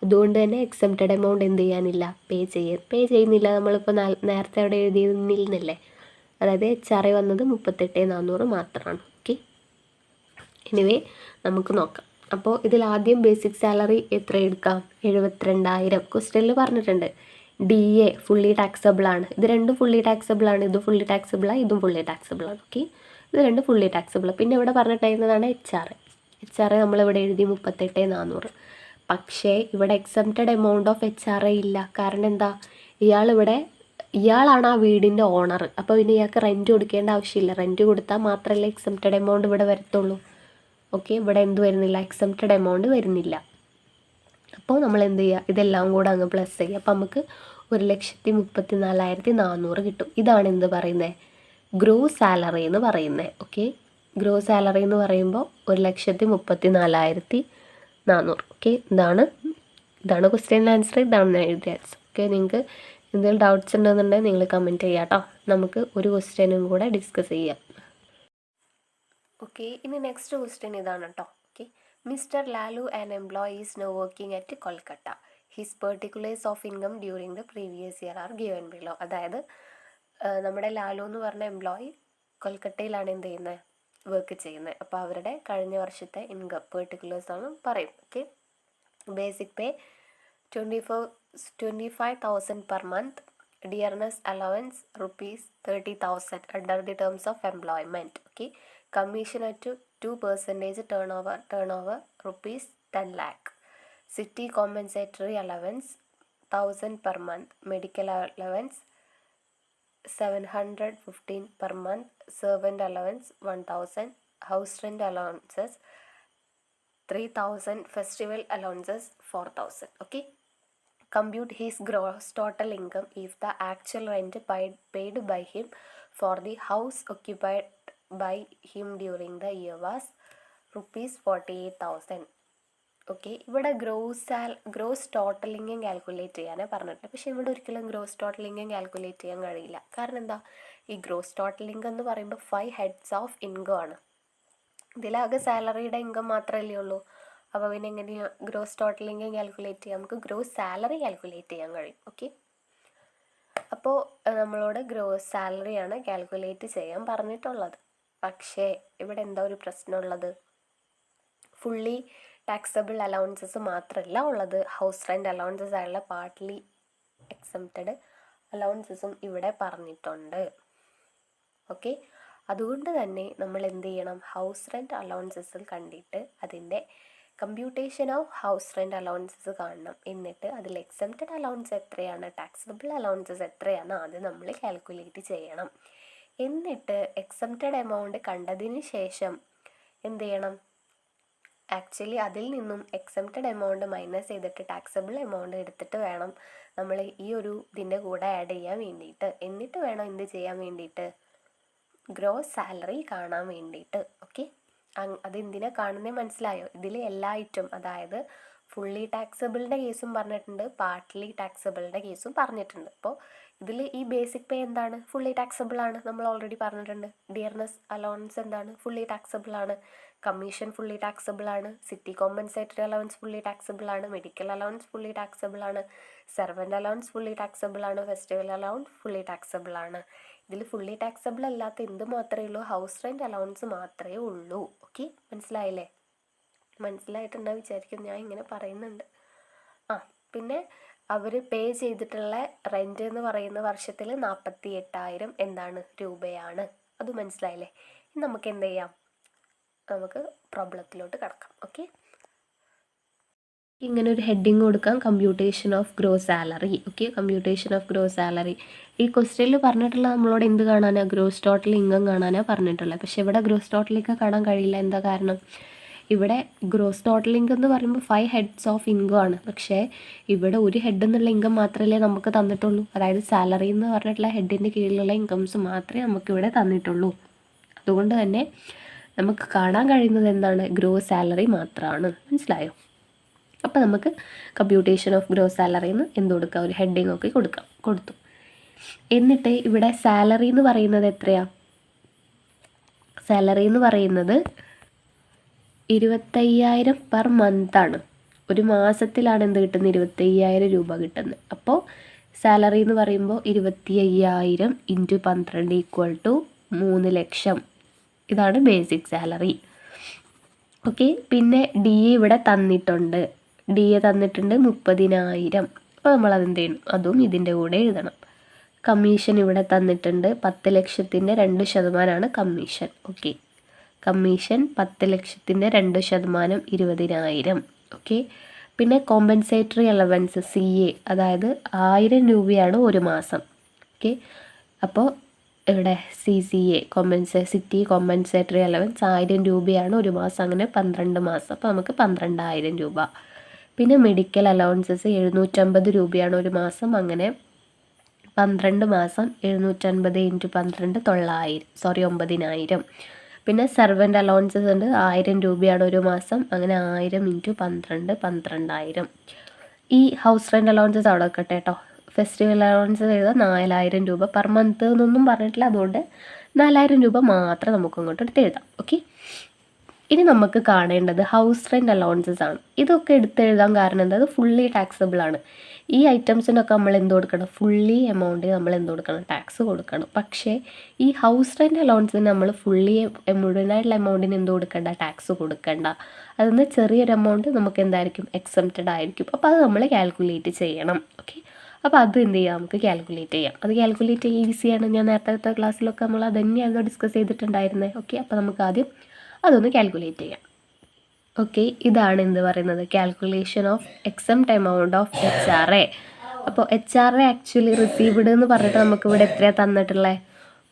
അതുകൊണ്ട് തന്നെ എക്സംപ്റ്റഡ് എമൗണ്ട് എന്ത് ചെയ്യാനില്ല, പേ ചെയ്യുന്നില്ല. നമ്മളിപ്പോൾ നേരത്തെ അവിടെ എഴുതിയിരുന്നില്ലേ, അതായത് HRA വന്നത് 38,400 മാത്രമാണ്. ഓക്കെ, എനിവേ നമുക്ക് നോക്കാം. അപ്പോൾ ഇതിൽ ആദ്യം ബേസിക് സാലറി എത്ര എടുക്കാം, 72,000 ക്വസ്റ്റ്യനിൽ പറഞ്ഞിട്ടുണ്ട്. DA ഫുള്ളി ടാക്സബിൾ ആണ്, ഇത് രണ്ടും ഫുള്ളി ടാക്സബിൾ ആണ്. ഇത് ഫുള്ളി ടാക്സബിളാണ്, ഇതും ഫുള്ളി ടാക്സബിൾ ആണ്. ഓക്കെ, ഇത് രണ്ടും ഫുള്ളി ടാക്സബിൾ. പിന്നെ ഇവിടെ പറഞ്ഞിട്ടുണ്ടായിരുന്നതാണ് HRA നമ്മളിവിടെ എഴുതി 38,400. പക്ഷേ ഇവിടെ എക്സംപ്റ്റഡ് എമൗണ്ട് ഓഫ് HRA ഇല്ല. കാരണം എന്താ, ഇയാളാണ് ആ വീടിൻ്റെ ഓണർ. അപ്പോൾ പിന്നെ ഇയാൾക്ക് റെൻറ്റ് കൊടുക്കേണ്ട ആവശ്യമില്ല. റെൻറ്റ് കൊടുത്താൽ മാത്രമല്ലേ എക്സംപ്റ്റഡ് എമൗണ്ട് ഇവിടെ വരത്തുള്ളൂ. ഓക്കെ, ഇവിടെ എന്ത് വരുന്നില്ല, എക്സംപ്റ്റഡ് എമൗണ്ട് വരുന്നില്ല. അപ്പോൾ നമ്മൾ എന്ത് ചെയ്യുക, ഇതെല്ലാം കൂടെ അങ്ങ് പ്ലസ് ചെയ്യുക. അപ്പോൾ നമുക്ക് 1,34,400 കിട്ടും. ഇതാണ് എന്ത് പറയുന്നത്, ഗ്രോസ് സാലറി എന്ന് പറയുന്നത്. ഓക്കെ, ഗ്രോസ് സാലറി എന്ന് പറയുമ്പോൾ 1,34,400. ഓക്കെ, ഇതാണ് ക്വസ്റ്റ്യൻ ആൻസർ, ഇതാണ് ഞാൻ എഴുതിയ ആൻസർ. ഓക്കെ, നിങ്ങൾക്ക് എന്തെങ്കിലും ഡൗട്ട്സ് ഉണ്ടെന്നുണ്ടെങ്കിൽ നിങ്ങൾ കമൻറ്റ് ചെയ്യാം കേട്ടോ. നമുക്ക് ഒരു ക്വസ്റ്റ്യനും കൂടെ ഡിസ്കസ് ചെയ്യാം. ഓക്കെ, ഇനി നെക്സ്റ്റ് ക്വസ്റ്റ്യൻ ഇതാണ് കേട്ടോ. Okay, mister Lalu an employee is no working at Kolkata. His particulars of income during the previous year are given below. അതായത് നമ്മുടെ ലാലു എന്ന് പറഞ്ഞ എംപ്ലോയി കൊൽക്കട്ടയിലാണ് എന്ത് ചെയ്യുന്നത്, വർക്ക് ചെയ്യുന്നത്. അപ്പോൾ അവരുടെ കഴിഞ്ഞ വർഷത്തെ ഇൻകം പെർട്ടിക്കുലേഴ്സ് ആണ് പറയും. Okay, basic pay 25,000 per month, dearness allowance ₹30,000 under the terms of employment. Okay, commission at 2% turnover ₹10 lakh, city compensatory allowance 1000 per month. Medical allowance 715 per month. Servant allowance 1000. House rent allowances 3000. Festival allowances 4000. Okay. Compute his gross total income if the actual rent paid by him for the house occupied by him during the year was rupees 48,000. Okay, ഇവിടെ gross total income calculate ചെയ്യാനേ പറഞ്ഞിട്ടുണ്ട്. പക്ഷെ ഇവിടെ ഒരിക്കലും gross total income calculate ചെയ്യാൻ കഴിയില്ല. കാരണം എന്താ, ഈ ഗ്രോസ് ടോട്ടൽ ഇൻകം എന്ന് പറയുമ്പോൾ 5 ഹെഡ്സ് ഓഫ് ഇൻകം ആണ്. ഇതിലാകെ സാലറിയുടെ ഇൻകം മാത്രമല്ലേ ഉള്ളൂ. അപ്പോൾ പിന്നെ എങ്ങനെയാണ് ഗ്രോസ് ടോട്ടൽ ഇൻകം കാൽക്കുലേറ്റ് ചെയ്യാം? നമുക്ക് ഗ്രോസ് സാലറി കാൽക്കുലേറ്റ് ചെയ്യാൻ കഴിയും. ഓക്കെ, അപ്പോൾ നമ്മളോട് ഗ്രോസ് സാലറിയാണ് കാൽക്കുലേറ്റ് ചെയ്യാൻ പറഞ്ഞിട്ടുള്ളത്. പക്ഷേ ഇവിടെ എന്താ ഒരു പ്രശ്നമുള്ളത്? ഫുള്ളി ടാക്സബിൾ അലൗവൻസസ് മാത്രമല്ല ഉള്ളത്, ഹൗസ് റെൻ്റ് അലൗവൻസസ് ആയുള്ള പാർട്ട്ലി എക്സംപ്റ്റഡ് അലൗവൻസസും ഇവിടെ പറഞ്ഞിട്ടുണ്ട്. ഓക്കെ, അതുകൊണ്ട് തന്നെ നമ്മൾ എന്ത് ചെയ്യണം? ഹൗസ് റെൻ്റ് അലൗവൻസസ് കണ്ടിട്ട് അതിൻ്റെ കമ്പ്യൂട്ടേഷൻ ഓഫ് ഹൗസ് റെൻ്റ് അലൗവൻസസ് കാണണം. എന്നിട്ട് അതിൽ എക്സംപ്റ്റഡ് അലൗവൻസ് എത്രയാണ്, ടാക്സബിൾ അലൗവൻസസ് എത്രയാണ് ആദ്യം നമ്മൾ കാൽക്കുലേറ്റ് ചെയ്യണം. എന്നിട്ട് എക്സംപ്റ്റഡ് എമൗണ്ട് കണ്ടതിന് ശേഷം എന്ത് ചെയ്യണം? ആക്ച്വലി അതിൽ നിന്നും എക്സംപ്റ്റഡ് എമൗണ്ട് മൈനസ് ചെയ്തിട്ട് ടാക്സബിൾ എമൗണ്ട് എടുത്തിട്ട് വേണം നമ്മൾ ഈ ഒരു ഇതിൻ്റെ കൂടെ ആഡ് ചെയ്യാൻ വേണ്ടിയിട്ട്. എന്നിട്ട് വേണം എന്ത് ചെയ്യാൻ വേണ്ടിയിട്ട്? ഗ്രോസ് സാലറി കാണാൻ വേണ്ടിയിട്ട്. ഓക്കെ, അതെന്തിനാ കാണുന്നത് മനസ്സിലായോ? ഇതിൽ എല്ലാ ഐറ്റം, അതായത് ഫുള്ളി ടാക്സബിളിൻ്റെ കേസും പറഞ്ഞിട്ടുണ്ട്, പാർട്ട്ലി ടാക്സബിളിൻ്റെ കേസും പറഞ്ഞിട്ടുണ്ട്. അപ്പോൾ ഇതിൽ ഈ ബേസിക് പേ എന്താണ്? ഫുള്ളി ടാക്സബിൾ ആണ്, നമ്മൾ ഓൾറെഡി പറഞ്ഞിട്ടുണ്ട്. ഡിയർനെസ് അലൗവൻസ് എന്താണ്? ഫുള്ളി ടാക്സബിൾ ആണ്. കമ്മീഷൻ ഫുള്ളി ടാക്സബിൾ ആണ്. City compensatory allowance fully taxable ആണ്. മെഡിക്കൽ അലവൻസ് ഫുള്ളി ടാക്സബിൾ ആണ്. സെർവൻ്റ് അലവൻസ് ഫുള്ളി ടാക്സബിൾ ആണ്. ഫെസ്റ്റിവൽ അലവൻസ് ഫുള്ളി ടാക്സബിൾ ആണ്. ഇതിൽ ഫുള്ളി ടാക്സബിൾ അല്ലാത്ത എന്ത് മാത്രമേ ഉള്ളൂ? ഹൗസ് റെൻ്റ് അലവൻസ് മാത്രമേ ഉള്ളൂ. ഓക്കെ, മനസ്സിലായില്ലേ? മനസ്സിലായിട്ടുണ്ടാവും വിചാരിക്കും, ഞാൻ ഇങ്ങനെ പറയുന്നുണ്ട്. പിന്നെ അവർ പേ ചെയ്തിട്ടുള്ള റെൻറ്റ് എന്ന് പറയുന്ന വർഷത്തിൽ 48,000 എന്താണ് രൂപയാണ്. അത് മനസ്സിലായില്ലേ? നമുക്ക് എന്ത് ചെയ്യാം? നമുക്ക് പ്രോബ്ലത്തിലോട്ട് കിടക്കാം. ഓക്കെ, ഇങ്ങനെ ഒരു ഹെഡിങ് കൊടുക്കാം, computation of gross salary. Okay, computation of gross salary. ഈ ക്വസ്റ്റ്യനിൽ പറഞ്ഞിട്ടുള്ള നമ്മളോട് എന്ത് കാണാനാണ്? ഗ്രോസ് ടോട്ടൽ ഇൻകം കാണാനാണ് പറഞ്ഞിട്ടുള്ളത്. പക്ഷേ ഇവിടെ ഗ്രോസ് ടോട്ടലിലേക്ക് കാണാൻ കഴിയില്ല. എന്താ കാരണം? ഇവിടെ ഗ്രോസ് ടോട്ടൽ ഇൻകം എന്ന് പറയുമ്പോൾ 5 ഹെഡ്സ് ഓഫ് ഇൻകം ആണ്. പക്ഷേ ഇവിടെ ഒരു ഹെഡ് എന്നുള്ള ഇൻകം മാത്രമല്ലേ നമുക്ക് തന്നിട്ടുള്ളൂ. അതായത് സാലറി എന്ന് പറഞ്ഞിട്ടുള്ള ഹെഡിൻ്റെ കീഴിലുള്ള ഇൻകംസ് മാത്രമേ നമുക്കിവിടെ തന്നിട്ടുള്ളൂ. അതുകൊണ്ട് തന്നെ നമുക്ക് കാണാൻ കഴിയുന്നത് എന്താണ്? ഗ്രോസ് സാലറി മാത്രമാണ്. മനസ്സിലായോ? അപ്പോൾ നമുക്ക് കമ്പ്യൂട്ടേഷൻ ഓഫ് ഗ്രോസ് സാലറി എന്ന് എന്ത് കൊടുക്കാം? ഒരു ഹെഡിങ് ഒക്കെ കൊടുത്തു. എന്നിട്ട് ഇവിടെ സാലറി എന്ന് പറയുന്നത് എത്രയാണ്? സാലറി എന്ന് പറയുന്നത് 25,000 പെർ മന്താണ്. ഒരു മാസത്തിലാണ് എന്ത് കിട്ടുന്നത്? 25,000 രൂപ കിട്ടുന്നത്. അപ്പോൾ സാലറി എന്ന് പറയുമ്പോൾ 25,000 × 12 = 3 ലക്ഷം. ഇതാണ് ബേസിക് സാലറി. ഓക്കെ, പിന്നെ ഡി എ ഇവിടെ തന്നിട്ടുണ്ട്. ഡി എ തന്നിട്ടുണ്ട് 30,000. അപ്പോൾ നമ്മൾ അതെന്ത് ചെയ്യണം? അതും ഇതിൻ്റെ കൂടെ എഴുതണം. കമ്മീഷൻ ഇവിടെ തന്നിട്ടുണ്ട്. 10 ലക്ഷത്തിൻ്റെ 2% കമ്മീഷൻ. ഓക്കെ, കമ്മീഷൻ 10 ലക്ഷത്തിൻ്റെ 2% 20,000. ഓക്കെ, പിന്നെ കോമ്പൻസേറ്ററി അലവൻസ് CA, അതായത് 1000 രൂപയാണ് ഒരു മാസം. ഓക്കെ, അപ്പോൾ ഇവിടെ CCA സിറ്റി കോമ്പൻസേറ്ററി അലവൻസ് 1000 രൂപയാണ് ഒരു മാസം. അങ്ങനെ 12 മാസം. അപ്പോൾ നമുക്ക് 12,000 രൂപ. പിന്നെ മെഡിക്കൽ അലവൻസസ് 750 രൂപയാണ് ഒരു മാസം. അങ്ങനെ 12 മാസം 750 × 12 9,000. പിന്നെ സെർവൻ്റ് അലവൻസസ് ഉണ്ട്, 1000 രൂപയാണ് ഒരു മാസം. അങ്ങനെ 1000 × 12 12,000. ഈ ഹൗസ് റെൻ്റ് അലവൻസസ് അവിടെ വെക്കട്ടെ കേട്ടോ. ഫെസ്റ്റിവൽ അലവൻസസ് എഴുതാം 4,000 രൂപ പെർ മന്ത് എന്നൊന്നും പറഞ്ഞിട്ടില്ല. അതുകൊണ്ട് 4,000 രൂപ മാത്രം നമുക്ക് അങ്ങോട്ട് എടുത്ത് എഴുതാം. ഓക്കെ, ഇനി നമുക്ക് കാണേണ്ടത് ഹൗസ് റെൻ്റ് അലവൻസസ് ആണ്. ഇതൊക്കെ എടുത്തെഴുതാൻ കാരണം എന്താ? അത് ഫുള്ളി ടാക്സബിൾ ആണ്. ഈ ഐറ്റംസിനൊക്കെ നമ്മൾ എന്ത് കൊടുക്കണം? ഫുള്ളി എമൗണ്ട് നമ്മൾ എന്ത് കൊടുക്കണം? ടാക്സ് കൊടുക്കണം. പക്ഷേ ഈ ഹൗസ് റെൻ്റ് അലവൻസിന് നമ്മൾ ഫുള്ളി മുഴുവനായിട്ടുള്ള എമൗണ്ടിന് എന്ത് കൊടുക്കണ്ട? ടാക്സ് കൊടുക്കണ്ട. അതിന് ചെറിയൊരു എമൗണ്ട് നമുക്ക് എന്തായിരിക്കും? എക്സംപ്റ്റഡ് ആയിരിക്കും. അപ്പോൾ അത് നമ്മൾ കാൽക്കുലേറ്റ് ചെയ്യണം. ഓക്കെ, അപ്പോൾ അത് എന്ത് ചെയ്യാം? നമുക്ക് കാൽക്കുലേറ്റ് ചെയ്യാം. അത് കാൽക്കുലേറ്റ് ചെയ്യാൻ ഈസിയാണ്. ഞാൻ നേരത്തെ ക്ലാസ്സിലൊക്കെ നമ്മൾ അത് തന്നെയായിരുന്നു ഡിസ്കസ് ചെയ്തിട്ടുണ്ടായിരുന്നത്. ഓക്കെ, അപ്പോൾ നമുക്ക് ആദ്യം അതൊന്ന് കാൽക്കുലേറ്റ് ചെയ്യാം. ഓക്കെ, ഇതാണ് എന്ത് പറയുന്നത്? Calculation of exempt amount of HRA. അപ്പോൾ HR ആക്ച്വലി റിസീവ്ഡ് എന്ന് പറഞ്ഞിട്ട് നമുക്കിവിടെ എത്രയാണ് തന്നിട്ടുള്ളത്?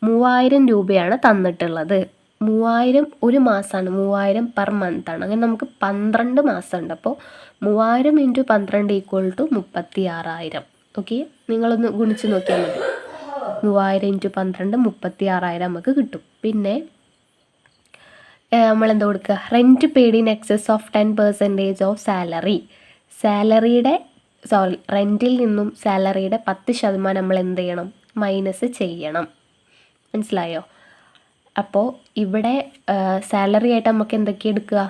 3000 രൂപയാണ് തന്നിട്ടുള്ളത്. 3000 ഒരു മാസമാണ്, 3000 പെർ മന്താണ്. അങ്ങനെ നമുക്ക് 12 മാസമുണ്ട്. അപ്പോൾ 3000 × 12 = 36,000. ഓക്കെ, നിങ്ങളൊന്ന് ഗുണിച്ച് നോക്കിയാൽ മതി. 3000 × 12 36,000 നമുക്ക് കിട്ടും. പിന്നെ നമ്മളെന്താ കൊടുക്കുക? Rent paid in excess of 10% of salary. റെൻറ്റിൽ നിന്നും സാലറിയുടെ 10% നമ്മൾ എന്ത് ചെയ്യണം? മൈനസ് ചെയ്യണം. മനസ്സിലായോ? അപ്പോൾ ഇവിടെ സാലറി ആയിട്ട് നമുക്ക് എന്തൊക്കെ എടുക്കുക?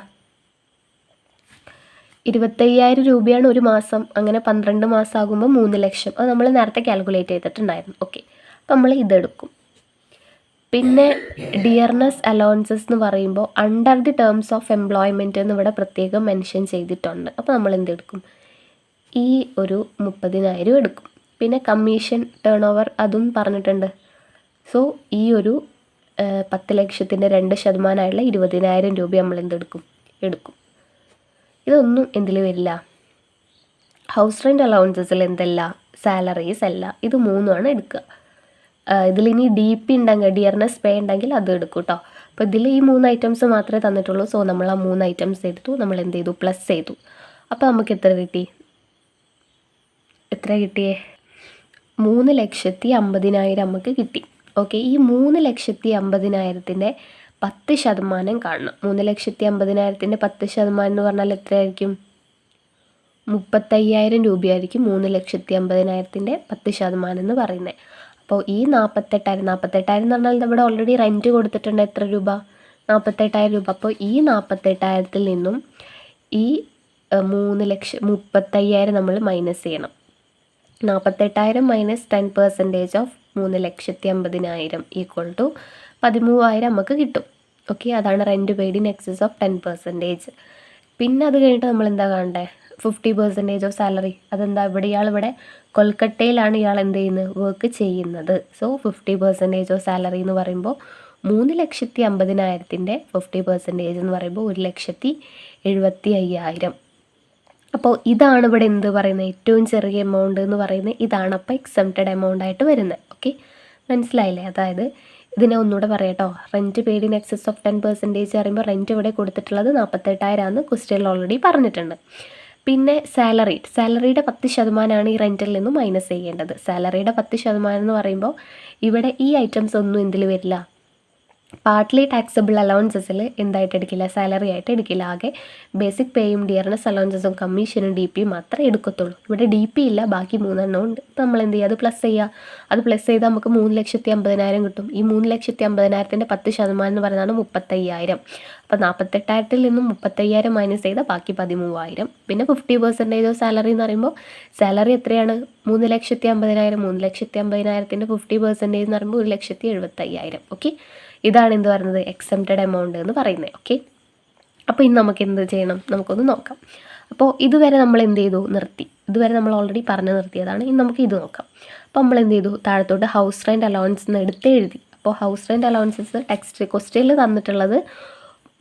25,000 രൂപയാണ് ഒരു മാസം. അങ്ങനെ 12 മാസം ആകുമ്പോൾ 3 ലക്ഷം. അത് നമ്മൾ നേരത്തെ കാൽക്കുലേറ്റ് ചെയ്തിട്ടുണ്ടായിരുന്നു. ഓക്കെ, അപ്പോൾ നമ്മൾ ഇതെടുക്കും. പിന്നെ ഡിയർനെസ് അലവൻസസ് എന്ന് പറയുമ്പോൾ under the terms of employment എന്ന് ഇവിടെ പ്രത്യേകം മെൻഷൻ ചെയ്തിട്ടുണ്ട്. അപ്പോൾ നമ്മൾ എന്തെടുക്കും? ഈ ഒരു 30,000 എടുക്കും. പിന്നെ കമ്മീഷൻ ടേൺ ഓവർ അതും പറഞ്ഞിട്ടുണ്ട്. സോ ഈ ഒരു 10 ലക്ഷത്തിൻ്റെ 2% 20,000 രൂപ നമ്മൾ എന്തെടുക്കും? എടുക്കും. ഇതൊന്നും എന്തിൽ വരില്ല? ഹൗസ് റെൻറ്റ് അലവൻസസിൽ എന്തല്ല? സാലറീസ് അല്ല. ഇത് 3ആണ് എടുക്കുക. ഇതിലിനി DP ഉണ്ടെങ്കിൽ, ഡിയർനെസ് പേ ഉണ്ടെങ്കിൽ അത് എടുക്കും കേട്ടോ. അപ്പോൾ ഇതിൽ ഈ 3 ഐറ്റംസ് മാത്രമേ തന്നിട്ടുള്ളൂ. സോ നമ്മൾ ആ 3 ഐറ്റംസ് എടുത്തു, നമ്മൾ എന്ത് ചെയ്തു? പ്ലസ് ചെയ്തു. അപ്പോൾ നമുക്ക് എത്ര കിട്ടി? എത്ര കിട്ടിയേ? 3,50,000 നമുക്ക് കിട്ടി. ഓക്കെ, ഈ 3,50,000ത്തിൻ്റെ 10% കാണണം. 3,50,000ത്തിൻ്റെ 10% എന്ന് പറഞ്ഞാൽ എത്രയായിരിക്കും? 35,000 രൂപയായിരിക്കും 3,50,000ത്തിൻ്റെ 10% എന്ന് പറയുന്നത്. അപ്പോൾ ഈ 48,000 എന്ന് പറഞ്ഞാൽ ഇവിടെ ഓൾറെഡി റെൻറ്റ് കൊടുത്തിട്ടുണ്ട്. എത്ര രൂപ? 48,000 രൂപ. അപ്പോൾ ഈ 48,000ത്തിൽ നിന്നും ഈ 35,000 നമ്മൾ മൈനസ് ചെയ്യണം. 48,000 മൈനസ് 10% ഓഫ് 3,50,000 = 13,000 നമുക്ക് കിട്ടും. ഓക്കെ, അതാണ് rent paid in excess of 10%. പിന്നെ അത് കഴിഞ്ഞിട്ട് നമ്മൾ എന്താ കാണണ്ടേ? 50% ഓഫ് സാലറി. അതെന്താ? ഇയാളിവിടെ കൊൽക്കട്ടയിലാണ് ഇയാൾ എന്ത് ചെയ്യുന്നത്? വർക്ക് ചെയ്യുന്നത്. സോ 50% ഓഫ് സാലറി എന്ന് പറയുമ്പോൾ 3,50,000ത്തിൻ്റെ 50% എന്ന് പറയുമ്പോൾ 1,75,000. അപ്പോൾ ഇതാണ് ഇവിടെ എന്ത് പറയുന്നത്? ഏറ്റവും ചെറിയ എമൗണ്ട് എന്ന് പറയുന്നത് ഇതാണ്. അപ്പോൾ എക്സംപ്റ്റഡ് എമൗണ്ട് ആയിട്ട് വരുന്നത്. ഓക്കെ, മനസ്സിലായില്ലേ? അതായത് ഇതിനെ ഒന്നുകൂടെ പറയാട്ടോ. Rent paid in excess of 10% പറയുമ്പോൾ റെൻറ്റ് ഇവിടെ കൊടുത്തിട്ടുള്ളത് 48,000 ആണ്. ക്വസ്റ്റ്യനിൽ ഓൾറെഡി പറഞ്ഞിട്ടുണ്ട്. പിന്നെ സാലറിയുടെ 10% ഈ റെൻറ്റിൽ നിന്നും മൈനസ് ചെയ്യേണ്ടത്. സാലറിയുടെ 10% എന്ന് പറയുമ്പോൾ ഇവിടെ ഈ ഐറ്റംസ് ഒന്നും എന്തിൽ വരില്ല? പാർട്ട്ലി ടാക്സബിൾ അലവൻസസിൽ എന്തായിട്ട് എടുക്കില്ല? സാലറി ആയിട്ട് എടുക്കില്ല. ആകെ ബേസിക് പേയും ഡിയർനെസ് അലവൻസസും കമ്മീഷനും DP മാത്രമേ എടുക്കത്തുള്ളൂ. ഇവിടെ DP ഇല്ല, ബാക്കി 3 എണ്ണം ഉണ്ട്. അപ്പോൾ നമ്മൾ എന്ത് ചെയ്യുക? അത് പ്ലസ് ചെയ്യുക. അത് പ്ലസ് ചെയ്താൽ നമുക്ക് 3,50,000 കിട്ടും. ഈ 3,50,000ത്തിൻ്റെ 10% എന്ന് പറയുന്നതാണ് 35,000. അപ്പോൾ 48,000ത്തിൽ നിന്നും 35,000 മൈനസ് ചെയ്താൽ ബാക്കി 13,000. പിന്നെ 50% ഓഫ് സാലറി എന്ന് പറയുമ്പോൾ സാലറി എത്രയാണ്? 3,50,000. 3,50,000ത്തിൻ്റെ 50% എന്ന് പറയുമ്പോൾ 1,75,000. ഓക്കെ, ഇതാണ് എന്ത് പറയുന്നത്? എക്സംപ്റ്റഡ് എമൗണ്ട് എന്ന് പറയുന്നത്. ഓക്കെ, അപ്പോൾ ഇന്ന് നമുക്ക് എന്ത് ചെയ്യണം? നമുക്കൊന്ന് നോക്കാം. അപ്പോൾ ഇതുവരെ നമ്മൾ എന്ത് ചെയ്തു? നിർത്തി. ഇതുവരെ നമ്മൾ ഓൾറെഡി പറഞ്ഞു നിർത്തിയതാണ്. ഇനി നമുക്ക് ഇത് നോക്കാം. അപ്പോൾ നമ്മൾ എന്ത് ചെയ്തു? താഴത്തോട്ട് ഹൗസ് റെൻറ്റ് അലവൻസ് എന്ന് എടുത്ത് എഴുതി. അപ്പോൾ ഹൗസ് റെൻറ്റ് അലവൻസസ് ടെക്സ്റ്റ് ക്വസ്റ്റ്യനിൽ തന്നിട്ടുള്ളത്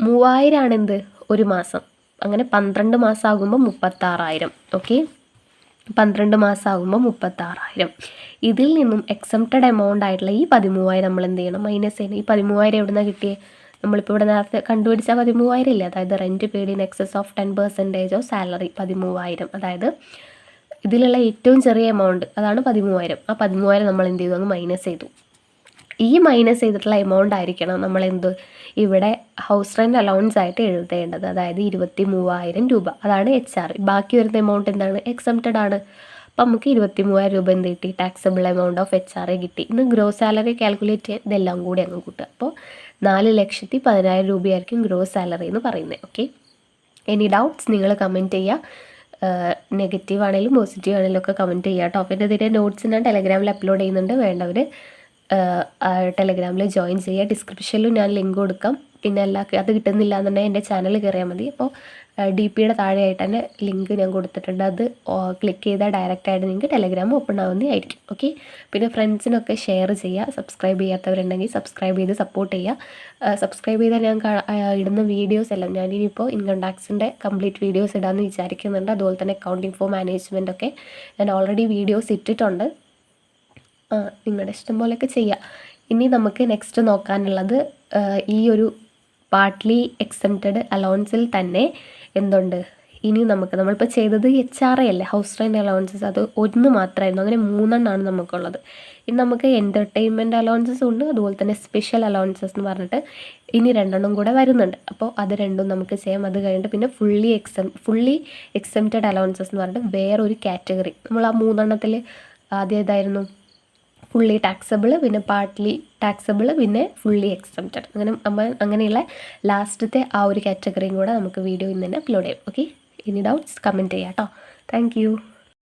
3,000 ആണ് എന്ത്? ഒരു മാസം. അങ്ങനെ 12 മാസം ആകുമ്പോൾ 36,000. ഓക്കെ, 12 മാസം ആകുമ്പോൾ 36,000. ഇതിൽ നിന്നും എക്സംപ്റ്റഡ് എമൗണ്ട് ആയിട്ടുള്ള ഈ 13,000 നമ്മൾ എന്ത് ചെയ്യണം? മൈനസ് ചെയ്യണം. ഈ 13,000 എവിടെ നിന്നാണ് കിട്ടിയത്? നമ്മളിപ്പോൾ ഇവിടെ നേരത്തെ കണ്ടുപിടിച്ച 13,000 ഇല്ലേ? അതായത് rent paid in excess of 10% of salary 13,000. അതായത് ഇതിലുള്ള ഏറ്റവും ചെറിയ എമൗണ്ട് അതാണ് 13,000. ആ 13,000 നമ്മൾ എന്ത് ചെയ്തു? അങ്ങ് മൈനസ് ചെയ്തു. ഈ മൈനസ് ചെയ്തിട്ടുള്ള എമൗണ്ട് ആയിരിക്കണം നമ്മൾ ഇവിടെ ഹൗസ് റെൻറ്റ് അലൗവൻസ് ആയിട്ട് എഴുതേണ്ടത്. അതായത് 23,000 രൂപ. അതാണ് HR. ബാക്കി വരുന്ന എമൗണ്ട് എന്താണ്? എക്സംപ്റ്റഡ് ആണ്. അപ്പോൾ നമുക്ക് 23,000 രൂപ എന്ത് കിട്ടി? ടാക്സബിൾ എമൗണ്ട് ഓഫ് HR കിട്ടി. ഇന്ന് ഗ്രോസ് സാലറി കാൽക്കുലേറ്റ് ചെയ്യാൻ ഇതെല്ലാം കൂടി അങ്ങ് കൂട്ടുക. അപ്പോൾ 4,10,000 രൂപയായിരിക്കും ഗ്രോസ് സാലറി എന്ന് പറയുന്നത്. ഓക്കെ, എനി ഡൗട്ട്സ് നിങ്ങൾ കമൻറ്റ് ചെയ്യുക. നെഗറ്റീവ് ആണെങ്കിലും പോസിറ്റീവ് ആണെങ്കിലും ഒക്കെ കമൻറ്റ് ചെയ്യുക കേട്ടോ. പിന്നെ ഇതിൻ്റെ നോട്ട്സ് ഞാൻ ടെലഗ്രാമിൽ അപ്ലോഡ് ചെയ്യുന്നുണ്ട്. വേണ്ടവർ ടെലഗ്രാമിൽ ജോയിൻ ചെയ്യുക. ഡിസ്ക്രിപ്ഷനിലും ഞാൻ ലിങ്ക് കൊടുക്കാം. പിന്നെ അത് കിട്ടുന്നില്ല എന്നുണ്ടെങ്കിൽ എൻ്റെ ചാനൽ കയറിയാൽ മതി. അപ്പോൾ DPയുടെ താഴെയായിട്ട് തന്നെ ലിങ്ക് ഞാൻ കൊടുത്തിട്ടുണ്ട്. അത് ക്ലിക്ക് ചെയ്താൽ ഡയറക്റ്റായിട്ട് നിങ്ങൾക്ക് ടെലഗ്രാം ഓപ്പൺ ആവുന്നതായിരിക്കും. ഓക്കെ, പിന്നെ ഫ്രണ്ട്സിനൊക്കെ ഷെയർ ചെയ്യുക. സബ്സ്ക്രൈബ് ചെയ്യാത്തവരുണ്ടെങ്കിൽ സബ്സ്ക്രൈബ് ചെയ്ത് സപ്പോർട്ട് ചെയ്യുക. സബ്സ്ക്രൈബ് ചെയ്താൽ ഞാൻ ഇടുന്ന വീഡിയോസ് എല്ലാം ഞാനിനിയിപ്പോൾ ഇൻകം ടാക്സിൻ്റെ കംപ്ലീറ്റ് വീഡിയോസ് ഇടാമെന്ന് വിചാരിക്കുന്നുണ്ട്. അതുപോലെ തന്നെ അക്കൗണ്ടിങ് ഫോർ മാനേജ്മെൻ്റ് ഒക്കെ ഞാൻ ഓൾറെഡി വീഡിയോസ് ഇട്ടിട്ടുണ്ട്. നിങ്ങളുടെ ഇഷ്ടം പോലെയൊക്കെ ചെയ്യുക. ഇനി നമുക്ക് നെക്സ്റ്റ് നോക്കാനുള്ളത് ഈ ഒരു പാർട്ട്ലി എക്സംപ്റ്റഡ് അലവൻസിൽ തന്നെ എന്തുണ്ട്, ഇനി നമ്മളിപ്പോൾ ചെയ്തത് HRA അല്ലേ, ഹൗസ് റെൻ്റ് അലവൻസസ്, അത് ഒന്ന് മാത്രമായിരുന്നു. അങ്ങനെ 3 നമുക്കുള്ളത്. ഇനി നമുക്ക് എൻ്റർടൈൻമെൻറ്റ് അലവൻസസ് ഉണ്ട്, അതുപോലെ തന്നെ സ്പെഷ്യൽ അലവൻസസ് എന്ന് പറഞ്ഞിട്ട് ഇനി 2 കൂടെ വരുന്നുണ്ട്. അപ്പോൾ അത് 2 നമുക്ക് ചെയ്യാം. അത് കഴിഞ്ഞിട്ട് പിന്നെ ഫുള്ളി എക്സംപ്റ്റഡ് അലവൻസസ് എന്ന് പറഞ്ഞിട്ട് വേറൊരു കാറ്റഗറി. നമ്മൾ ആ 3 ആദ്യം ഏതായിരുന്നു, ഫുള്ളി ടാക്സബിൾ, പിന്നെ പാർട്ട്ലി ടാക്സബിൾ, പിന്നെ ഫുള്ളി എക്സംപ്റ്റഡ്. അങ്ങനെയുള്ള ലാസ്റ്റത്തെ ആ ഒരു കാറ്റഗറിയും കൂടെ നമുക്ക് വീഡിയോ ഇന്ന് തന്നെ അപ്ലോഡ് ചെയ്യാം. ഓക്കെ, ഇനി ഡൗട്ട്സ് കമൻറ്റ് ചെയ്യാം കേട്ടോ. Thank you.